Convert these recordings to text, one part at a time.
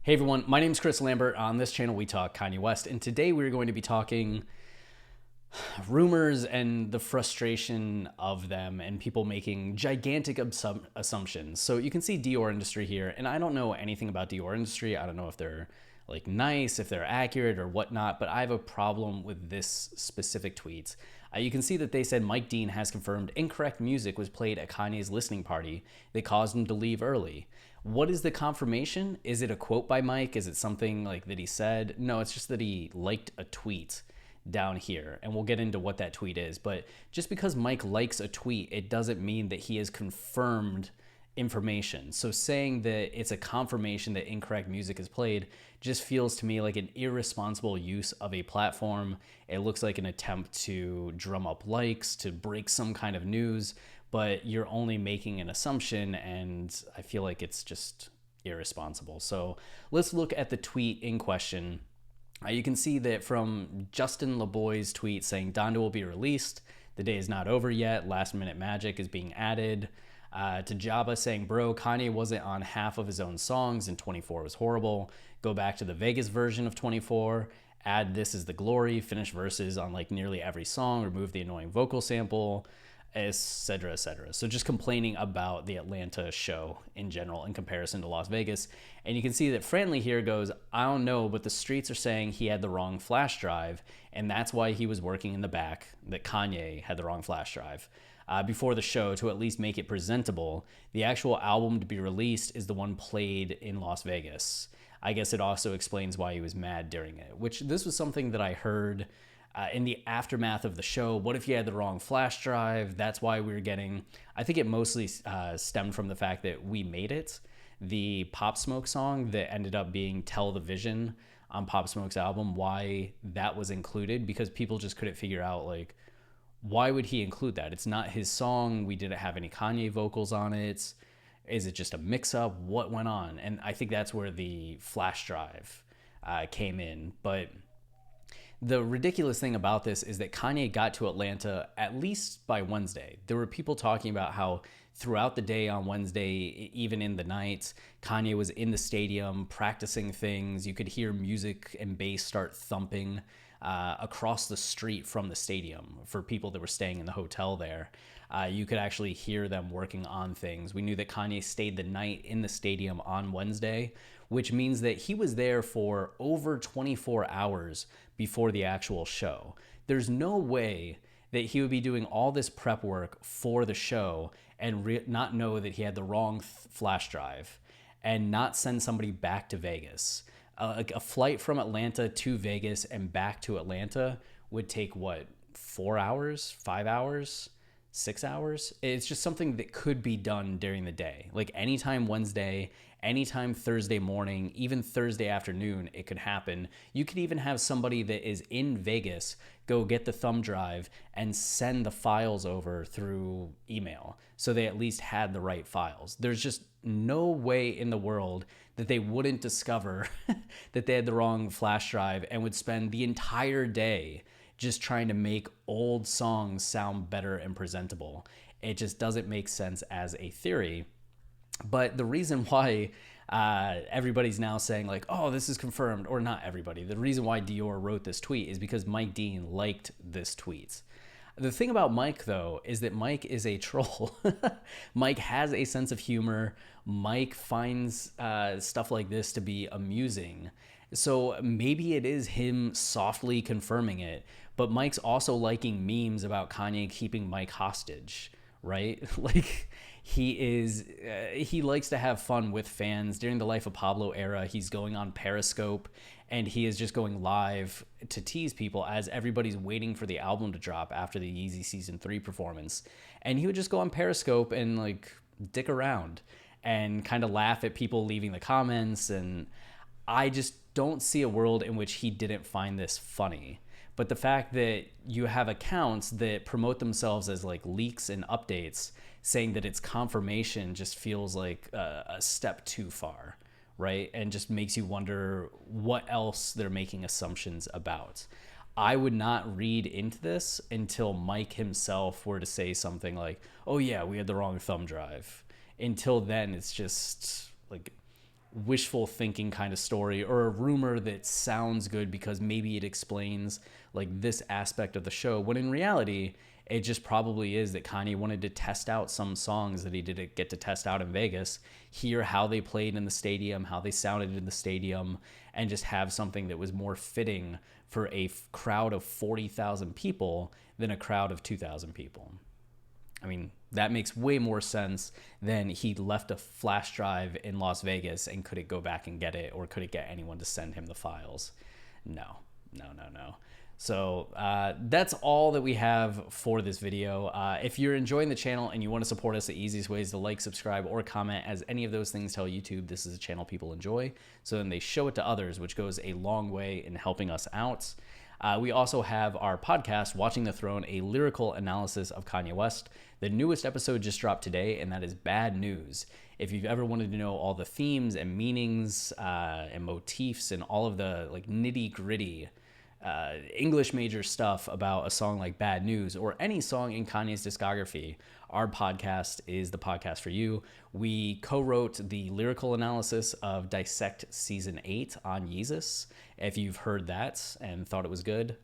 Hey everyone, my name is Chris Lambert. On this channel, we talk Kanye West, and today we're going to be talking rumors and the frustration of them and people making gigantic assumptions. So you can see DiorIndustry here, and I don't know anything about DiorIndustry. I don't know if they're like nice, if they're accurate or whatnot, but I have a problem with this specific tweet. You can see that they said Mike Dean has confirmed incorrect music was played at Kanye's listening party that caused him to leave early. What is the confirmation? Is it a quote by Mike? Is it something like that he said? No, it's just that he liked a tweet down here, and we'll get into what that tweet is. But just because Mike likes a tweet, it doesn't mean that he has confirmed information. So saying that it's a confirmation that incorrect music is played just feels to me like an irresponsible use of a platform. It looks like an attempt to drum up likes, to break some kind of news, but you're only making an assumption, and I feel like it's just irresponsible. So let's look at the tweet in question. You can see that from Justin LeBoy's tweet saying Donda will be released. The day is not over yet. Last minute magic is being added. To Jabba saying, bro, Kanye wasn't on half of his own songs and 24 was horrible. Go back to the Vegas version of 24. Add This Is the Glory. Finish verses on like nearly every song. Remove the annoying vocal sample, etc., etc. So just complaining about the Atlanta show in general in comparison to Las Vegas. And you can see that Franley here goes, I don't know, but the streets are saying he had the wrong flash drive, and that's why he was working in the back, that Kanye had the wrong flash drive. Before the show to at least make it presentable. The actual album to be released is the one played in Las Vegas. I guess it also explains why he was mad during it, which this was something that I heard in the aftermath of the show. What if you had the wrong flash drive? That's why we were getting, I think it mostly stemmed from the fact that We Made It, the Pop Smoke song that ended up being Tell the Vision on Pop Smoke's album, why that was included, because people just couldn't figure out, like, why would he include that? It's not his song. We didn't have any Kanye vocals on it. Is it just a mix-up? What went on? And I think that's where the flash drive came in. But the ridiculous thing about this is that Kanye got to Atlanta at least by Wednesday. There were people talking about how throughout the day on Wednesday, even in the night, Kanye was in the stadium practicing things. You could hear music and bass start thumping across the street from the stadium for people that were staying in the hotel there. You could actually hear them working on things. We knew that Kanye stayed the night in the stadium on Wednesday, which means that he was there for over 24 hours before the actual show. There's no way that he would be doing all this prep work for the show and not know that he had the wrong flash drive and not send somebody back to Vegas. Like a flight from Atlanta to Vegas and back to Atlanta would take what, 4 hours, 5 hours, 6 hours? It's just something that could be done during the day. Like anytime Wednesday, anytime Thursday morning, even Thursday afternoon, it could happen. You could even have somebody that is in Vegas go get the thumb drive and send the files over through email so they at least had the right files. There's just no way in the world that they wouldn't discover that they had the wrong flash drive and would spend the entire day just trying to make old songs sound better and presentable. It just doesn't make sense as a theory. But the reason why everybody's now saying like, oh, this is confirmed, or not everybody, the reason why Dior wrote this tweet is because Mike Dean liked this tweet. The thing about Mike, though, is that Mike is a troll. Mike has a sense of humor. Mike finds stuff like this to be amusing. So maybe it is him softly confirming it, but Mike's also liking memes about Kanye keeping Mike hostage, right? Like he likes to have fun with fans. During the Life of Pablo era, he's going on Periscope and he is just going live to tease people as everybody's waiting for the album to drop after the Yeezy Season 3 performance. And he would just go on Periscope and like dick around and kind of laugh at people leaving the comments. And I just don't see a world in which he didn't find this funny. But the fact that you have accounts that promote themselves as like leaks and updates saying that it's confirmation just feels like a step too far, right? And just makes you wonder what else they're making assumptions about. I would not read into this until Mike himself were to say something like, oh yeah, we had the wrong thumb drive. Until then, it's just like wishful thinking kind of story, or a rumor that sounds good because maybe it explains like this aspect of the show, when in reality it just probably is that Kanye wanted to test out some songs that he didn't get to test out in Vegas, hear how they played in the stadium, how they sounded in the stadium, and just have something that was more fitting for a crowd of 40,000 people than a crowd of 2,000 people. I mean, that makes way more sense than he left a flash drive in Las Vegas and couldn't go back and get it, or couldn't get anyone to send him the files. No. So that's all that we have for this video. If you're enjoying the channel and you want to support us, the easiest way is to like, subscribe, or comment, as any of those things tell YouTube this is a channel people enjoy. So then they show it to others, which goes a long way in helping us out. We also have our podcast, Watching the Throne, a lyrical analysis of Kanye West. The newest episode just dropped today, and that is Bad News. If you've ever wanted to know all the themes and meanings and motifs and all of the like nitty-gritty English major stuff about a song like Bad News, or any song in Kanye's discography, our podcast is the podcast for you. We co-wrote the lyrical analysis of Dissect Season 8 on Yeezus. If you've heard that and thought it was good,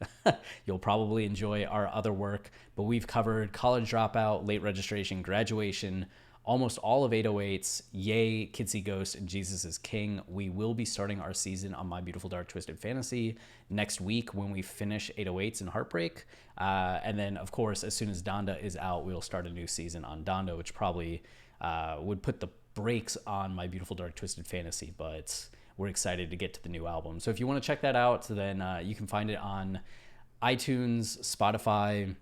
you'll probably enjoy our other work. But we've covered College Dropout, Late Registration, Graduation, almost all of 808s, Yay, Kids See Ghost, and Jesus is King. We will be starting our season on My Beautiful Dark Twisted Fantasy next week when we finish 808s and Heartbreak. And then, of course, as soon as Donda is out, we'll start a new season on Donda, which probably would put the brakes on My Beautiful Dark Twisted Fantasy, but we're excited to get to the new album. So if you want to check that out, then you can find it on iTunes, Spotify,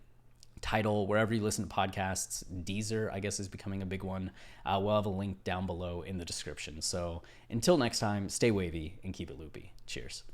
Tidal, wherever you listen to podcasts. Deezer, I guess, is becoming a big one. We'll have a link down below in the description. So until next time, stay wavy and keep it loopy. Cheers.